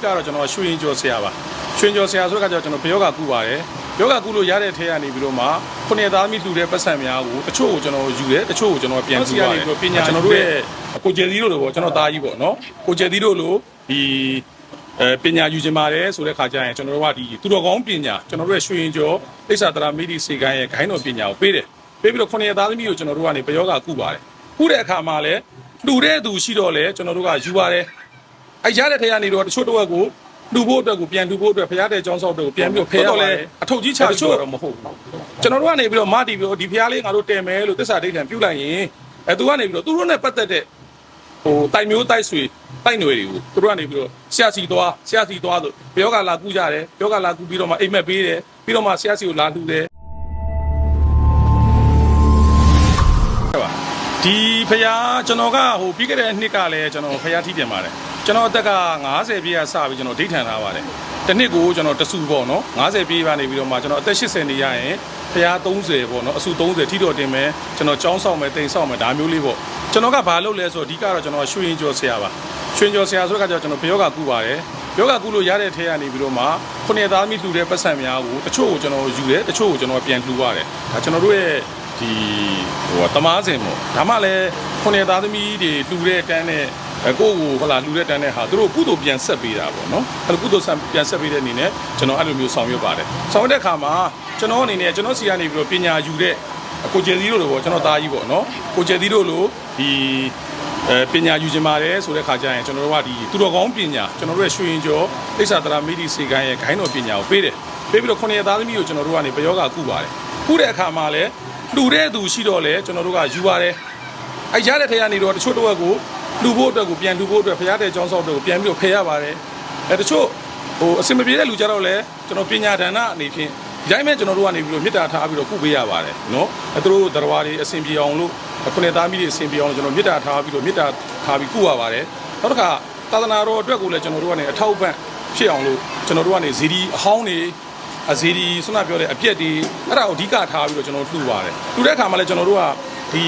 ကတော့ကျွန်တော်ရွှေရင်ကျော်ဆရာပါရွှေရင်ကျော်ဆရာဆိုတော့ကျွန်တော်ဘယောဂကူပါတယ်ယောဂကူလို့ရတဲ့ထဲကနေပြီးတော့မှခုနှစ်သားမိလူတဲ့ပတ်စံများကိုတချို့ကိုကျွန်တော်ယူတယ်တချို့ကိုကျွန်တော်ပြန်ထူပါတယ်ပညာကျွန်တော်တို့ရဲ့ကိုကျယ်သီးတို့လိုပေါ့ကျွန်တော်သားကြီးပေါ့နော်ကိုကျယ်သီးတို့လိုဒီပညာယူခြင်းပါတယ်ဆိုတဲ့ခါကျရင်ကျွန်တော်တို့ကဒီသူတော်ကောင်းပညာကျွန်တော်တို့ရဲ့ရွှေရင်ကျော်အိဆာတရာမိဒီစေကိုင်းရဲ့ဂိုင်းတော်ပညာကိုပေးတယ်ပေးပြီးတော့ခုနှစ်သားသမီးကိုကျွန်တော်တို့ကနေဘယောဂကူပါတယ်ကူတဲ့အခါမှာလည်းလူတဲ့သူရှိတော့လေကျွန်တော်တို့ကယူပါတယ်အဲ့ရတဲ့ထဲကနေတော့တချို့တော့ကိုလူဖို့အတွက်ကိုပြန်လူဖို့အတွက်ဖျားတဲ့ကျောင်းဆောက်တွေကိုပြန်ပြီးတော့ဖဲတော့လဲအထုပ်ကြီးချတချို့တော့မဟုတ်ဘူးကျွန်တော်တို့ကနေပြီးတော့မတီးပြီးတော့ဒီဖျားလေးငါတို့တယ်မယ်လို့သစ္စာဒိဋ္ဌံပြုလိုက်ရင်သူကနေပြီးတော့သူတို့နဲ့ပတ်သက်တဲ့ဟိုတိုက်မျိုးတိုက်ဆွေတိုက်ຫນွေတွေကိုသူတို့ကနေပြီးတော့ဆရာစီသွားဆိုဘယောကလာကူးကြတယ်ဘယောကလာကူးပြီးတော့မှအိမ်မက်ပေးတယ်ပြီးတော့မှဆရာစီကိုလာလှူတယ်ဒီဖျားကျွန်တော်ကဟိုပြီးခဲ့တဲ့နှစ်ကလည်းကျွန်တော်ဖျားထိပြန်ပါတယ်ကျွန်တော်အသက်က90ပြည့်ကစပြီးကျွန်တော်ဒိဋ္ဌံထားပါတယ်တစ်နှစ်ကိုကျွန်တော်တဆူပေါ့နော်90ပြည့်ကနေပြီးတော့မှကျွန်တော်အသက်80နေရရင်ဖျား30ပေါ့နော်အဆူ30ထိတော့တင်မယ်ကျွန်တော်ចောင်းဆောင်မယ်တိမ်ဆောင်မယ်ဒါမျိုးလေးပေါ့ကျွန်တော်ကဘာလုပ်လဲဆိုတော့အဓိကတော့ကျွန်တော်ရွှေရင်ကျော်ဆရာပါရွှေရင်ကျော်ဆရာဆိုတော့ကျွန်တော်ဘယောဂကူပါတယ်ဘယောဂကူလို့ရတဲ့ထဲကနေပြီးတော့မှခုနှစ်သားမိလူတဲ့ပတ်စံများကိုတချို့ကိုကျွန်တော်ယူတယ်တချို့ကိုကျွန်တော်ပြန်လှူရတယ်ဒါကျွန်တော်တို့ရဲ့ဒီဟိုတမားစင်ပေါ့ဒါမှလည်းခုနှစ်သားသမီးတွေလှူတဲ့တန်းနဲ့ကိုကိုဟလာလှူတဲ့တန်းနဲ့ဟာသူတို့ကုသိုလ်ပြန်ဆက်ပေးတာပေါ့နော်အဲ့လိုကုသိုလ်ပြန်ဆက်ပေးတဲ့အနေနဲ့ကျွန်တော်အဲ့လိုမျိုးဆောင်ရွက်ပါတယ်ဆောင်ရွက်တဲ့အခါမှာကျွန်တော်အနေနဲ့ကျွန်တော်စီကနေပြီးတော့ပညာယူတဲ့ကိုကျယ်သီးတို့လိုပေါ့ကျွန်တော်သားကြီးပေါ့နော်ကိုကျယ်သီးတို့လိုဒီပညာယူခြင်းပါတယ်ဆိုတဲ့ခါကျရင်ကျွန်တော်တို့ကဒီသူတော်ကောင်းပညာကျွန်တော်တို့ရဲ့ရွှေရင်ကျော်အိဆာတရာမိဒီစေကိုင်းရဲ့ဂိုင်းတော်ပညာကိုပေးတယ်ပေးပြီးတော့ခုနှစ်သားသမီးကိုကျွန်တော်တို့ကနေဘယောဂကူပါတယ်ကူတဲ့အခါမှာလည်းလူတဲ့သူရှိတော့လေကျွန်တော်တို့ကယူပါတယ်အဲ့ရတဲ့ထဲကနေတော့တချို့တော့ကိုလူဖို့အတွက်ကိုပြန်လူဖို့အတွက်ဖျားတဲ့ကျောင်းဆောက်တွေကိုပြန်ပြီးတော့ဖယ်ရပါတယ်တချို့ဟိုအစင်မပြေတဲ့လူကြတော့လေကျွန်တော်ပညာဒါနအနေဖြင့်ဒီတိုင်းပဲကျွန်တော်တို့ကနေပြီးတော့မေတ္တာထားပြီးတော့ကုပေးရပါတယ်နော်သူတို့တရားတွေအစင်ပြေအောင်လို့ခုနှစ်သားမိတွေအစင်ပြေအောင်ကျွန်တော်မေတ္တာထားပြီးတော့မေတ္တာထားပြီးကုရပါတယ်နောက်တစ်ခါသာသနာတော်အတွက်ကိုလည်းကျွန်တော်တို့ကနေအထောက်ပံ့ဖြစ်အောင်လို့ကျွန်တော်တို့ကနေဇီဒီအဟောင်းတွေအဇီဒီဆွမ်းပြောတဲ့အပြက်တွေအဲ့ဒါကိုအဓိကထားပြီးတော့ကျွန်တော်လှူပါတယ်လှူတဲ့အခါမှာလည်းကျွန်တော်တို့ကဒ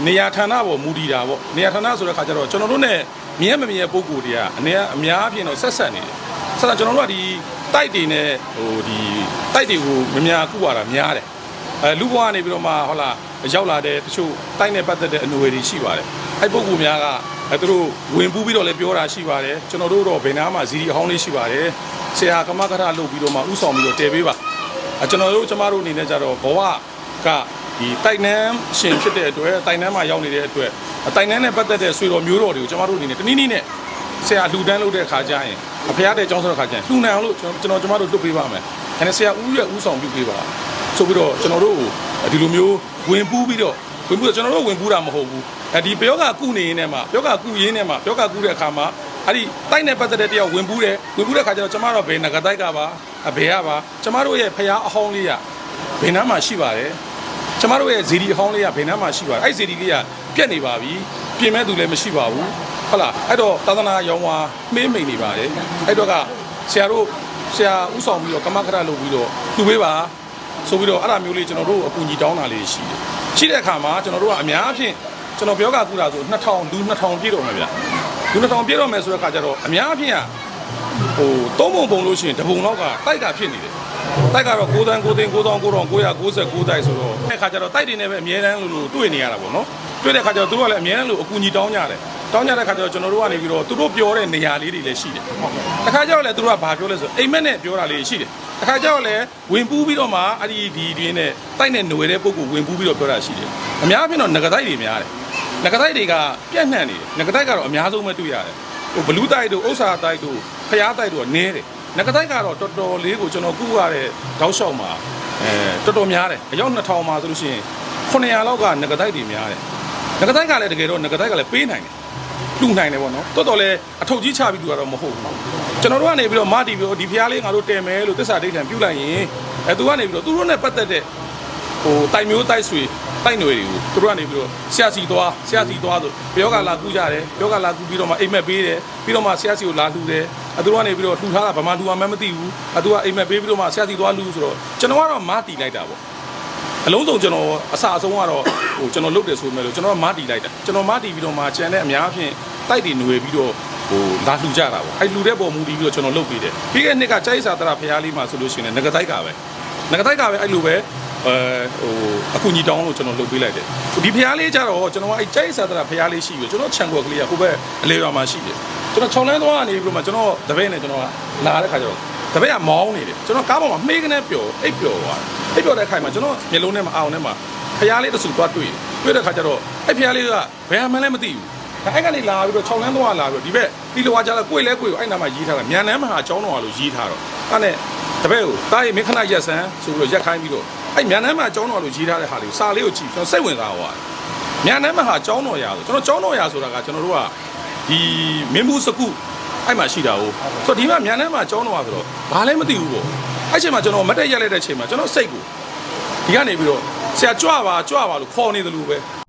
ီနေရာဌာနပေါ်မူတည်တာပေါ့နေရာဌာနဆိုတဲ့အခါကျတော့ကျွန်တော်တို့ ਨੇ မြဲမမြဲပုံကိုယ်တွေကအများအပြည့်တော့ဆက်နေတယ်ဆက်ကျွန်တော်တို့ကဒီတိုက်တွေနဲ့ဟိုဒီတိုက်တွေကိုမများကုရတာများတယ်လူဘဝကနေပြီးတော့မှဟုတ်လားရောက်လာတဲ့တချို့တိုက်နဲ့ပတ်သက်တဲ့အနွယ်တွေရှိပါတယ်အဲ့ပုံကိုယ်များကသူတို့ဝင်ပူးပြီးတော့လည်းပြောတာရှိပါတယ်ကျွန်တော်တို့တော့ဘယ်နာမှဇီဒီအဟောင်းလေးရှိပါတယ်ဆရာကမကထလုပ်ပြီးတော့မှဥဆောင်ပြီးတော့တည်ပေးပါကျွန်တော်တို့ကျမတို့အနေနဲ့ကြတော့ဘဝကဒီတိုက်နန်းရှင်ဖြစ်တဲ့အတွက်တိုက်နန်းမှာရောက်နေတဲ့အတွက်တိုက်နန်းနဲ့ပတ်သက်တဲ့ဆွေတော်မျိုးတော်တွေကိုကျမတို့အနေနဲ့တနည်းနည်းနဲ့ဆရာလှူဒန်းလုပ်တဲ့ခါကျရင်အဖေရတဲ့ကျောင်းဆောက်တဲ့ခါကျရင်လှူနိုင်အောင်လို့ကျွန်တော်ကျမတို့တွတ်ပေးပါမယ်။ဒါနဲ့ဆရာဦးရဲ့ဦးဆောင်ပြုပေးပါဆိုပြီးတော့ကျွန်တော်တို့ဒီလိုမျိုးဝင်ပူးပြီးတော့ကျွန်တော်တို့ဝင်ပူးတာမဟုတ်ဘူး။ဒီဘယောဂကုနေရင်းနဲ့မှဘယောဂကုရင်းနဲ့မှဘယောဂကုတဲ့အခါမှာအဲ့ဒီတိုက်နဲ့ပတ်သက်တဲ့တယောက်ဝင်ပူးတယ်ဝင်ပူးတဲ့ခါကျတော့ကျမတို့ဘယ်ငကတိုက်ကပါဘယ်ကပါကျမတို့ရဲ့ဖရားအဟောင်းလေးကဘယ်နားမှာရှိပါတယ်ကျမတို့ရဲ့ဇီဒီအဟောင်းလေးကဘယ်နားမှာရှိပါတယ်အဲ့ဇီဒီလေးကပြက်နေပါပြီပြင်မဲ့သူလည်းမရှိပါဘူးဟုတ်လားအဲ့တော့သာသနာရောင်ဝါမှေးမိန်နေပါတယ်အဲ့တော့ကဆရာဥဆောင်ပြီးတော့ကမကထလုပ်ပြီးတော့လှူပေးပါဆိုပြီးတော့အဲ့ဒါမျိုးလေးကျွန်တော်တို့အကူအညီတောင်းတာလေးရှိတယ်ရှိတဲ့အခါမှာကျွန်တော်တို့ကအများအဖြစ်ကျွန်တော်ပြောကကူတာဆို2000လူ2000ပြည့်တော့မှာဗျလူ2000ပြည့်တော့မယ်ဆိုတဲ့အခါကျတော့အများအဖြစ်ကဟို3ပုံလို့ရှိရင်တပုံလောက်ကတိုက်ကဖြစ်နေတယ်တိုက်ကတော့9တန်း9သိန်း9999တိုက်ဆိုတော့အဲ့ခါကျတော့တိုက်တွေနဲ့ပဲအများတန်းလို့တွေ့နေရတာပေါ့နော်တွေ့တဲ့ခါကျတော့သူတို့ကလည်းအများတန်းလို့အကူအညီတောင်းကြတယ်တောင်းကြတဲ့ခါကျတော့ကျွန်တော်တို့ကနေပြီးတော့သူတို့ပြောတဲ့နေရာလေးတွေလည်းရှိတယ်တစ်ခါကျတော့လည်းသူတို့ကဘာပြောလဲဆိုအိမ်မက်နဲ့ပြောတာလေးရှိတယ်တစ်ခါကျတော့လည်းဝင်ပူးပြီးတော့မှအဲ့ဒီဒီနဲ့တိုက်နဲ့ຫນွေတဲ့ပုံကိုဝင်ပူးပြီးတော့ပြောတာရှိတယ်အများအပြားတော့ငကတိုက်တွေများတယ်ငကတိုက်တွေကပြန့်နှံ့နေတယ်ငကတိုက်ကတော့အများဆုံးပဲတွေ့ရတယ်ဟိုဘလူးတိုက်တို့ဥစ္စာတိုက်တို့ဖျားတိုက်တို့ကနည်းတယ်ငကတိုက်ကတော့တော်တော်လေးကိုကျွန်တော်ကူရတဲ့တောက်လျှောက်မှာတော်တော်များတယ်အယောက်2000မှာဆိုလို့ရှိရင်900လောက်ကငကတိုက်တွေများတယ်ငကတိုက်ကလည်းတကယ်တော့ငကတိုက်ကလည်းပေးနိုင်တယ်လှူနိုင်တယ်ပေါ့နော်တော်တော်လည်းအထုပ်ကြီးချပြီးသူကတော့မဟုတ်ဘူးကျွန်တော်တို့ကနေပြီးတော့မတီးပြီးတော့ဒီဖျားလေးငါတို့တယ်မယ်လို့သစ္စာဒိဋ္ဌံပြုလိုက်ရင်သူကနေပြီးတော့သူတို့နဲ့ပတ်သက်တဲ့ဟိုတိုက်မျိုးတိုက်ဆွေတိုက်ຫນွေတွေကိုသူတို့ကနေပြီးတော့ဆရာစီသွားဆိုဘယောကလာကူးကြတယ်ဘယောကလာကူးပြီးတော့မှအိမ်မက်ပေးတယ်ပြီးတော့မှဆရာစီကိုလာလှူတယ်သူတို့ကနေပြီးတော့လှူထားတာဗမာလှူမှမသိဘူးသူကအိမ်မက်ပေးပြီးတော့မှဆရာစီသွားလှူဆိုတော့ကျွန်တော်ကတော့မတီးလိုက်တာပေါ့အလုံးစုံကျွန်တော်အစအဆုံးကတော့ဟိုကျွန်တော်လုပ်တယ်ဆိုပေမဲ့လို့ကျွန်တော်ကမတီးလိုက်တာကျွန်တော်မတီးပြီးတော့မှကျန်တဲ့အများအဖြစ်တိုက်တွေຫນွေပြီးတော့ ဟိုလာလှူကြတာပေါ့အဲ့လှူတဲ့ပုံမူတည်ပြီးတော့ကျွန်တော်လုပ်ပေးတယ်ပြီးခဲ့တဲ့နှစ်ကကျိုင်းစာတရဖရားလေးမှာဆိုလို့ရှိရင်ငကတိုက်ကပဲအဲ့လိုပဲဟိုအခုညီတောင်းလို့ကျွန်တော်လုပ်ပေးလိုက်တယ်ဒီဖရားလေးကြတော့ကျွန်တော်အဲ့ကျိုင်းစာတရဖရားလေးရှိပြီကျွန်တော်ခြံကွက်ကလေးကဟိုဘက်အလေရွာမှာရှိတယ်ကျွန်တော်6လမ်းသွားနေပြီးတော့မှကျွန်တော်တပည့်နဲ့ကျွန်တော်လာတဲ့ခါကျတော့တပည့်ကမောင်းနေတယ်ကျွန်တော်ကားပေါ်မှာမှေးကနေပျော်အိပ်ပျော်သွားအိပ်ပျော်တဲ့ခါမှာကျွန်တော်မျက်လုံးထဲမှာအောင်ထဲမှာဖရားလေးတစ်စုသွားတွေ့တဲ့ခါကျတော့အဲ့ဖရားလေးကဘယ်မှလည်းမသိဘူးအဲ့ကနေလာပြီးတော့6လမ်းသွားလာပြီးတော့ဒီဘက်ပြီးလောကကြတော့ကိုယ်လဲကိုယ်အဲ့နာမှာရေးထားတာမြန်နန်းမဟာကျောင်းတော်လို့ရေးထားတော့အဲ့နဲ့တပည့်ကိုတားရီမင်းခဏရက်စမ်းဆိုပြီးတော့ရက်ခိုင်းပြီးတော့အဲ့မြန်နန်းမဟာကျောင်းတော်လို့ရေးထားတဲ့ဟာလေးကိုစာလေးကိုကြည့်ကျွန်တော်စိတ်ဝင်စားသွားတယ်မြန်နန်းမဟာကျောင်းတော်ရာဆိုကျွန်တော်ကျောင်းတော်ရာဆိုတာကကျွန်တော်တို့ကဒီမင်းဘူးစကုအဲ့မှာရှိတာ哦ဆိုတော့ဒီမှာမြန်နန်းမဟာကျောင်းတော်ရာဆိုတော့ဘာလဲမသိဘူးပေါ့အဲ့ချိန်မှာကျွန်တော်မတ်တက်ရက်လိုက်တဲ့ချိန်မှာကျွန်တော်စိတ်ကိုဒီကနေပြီးတော့ဆရာကြွပါလို့ခေါ်နေတယ်လို့ပဲ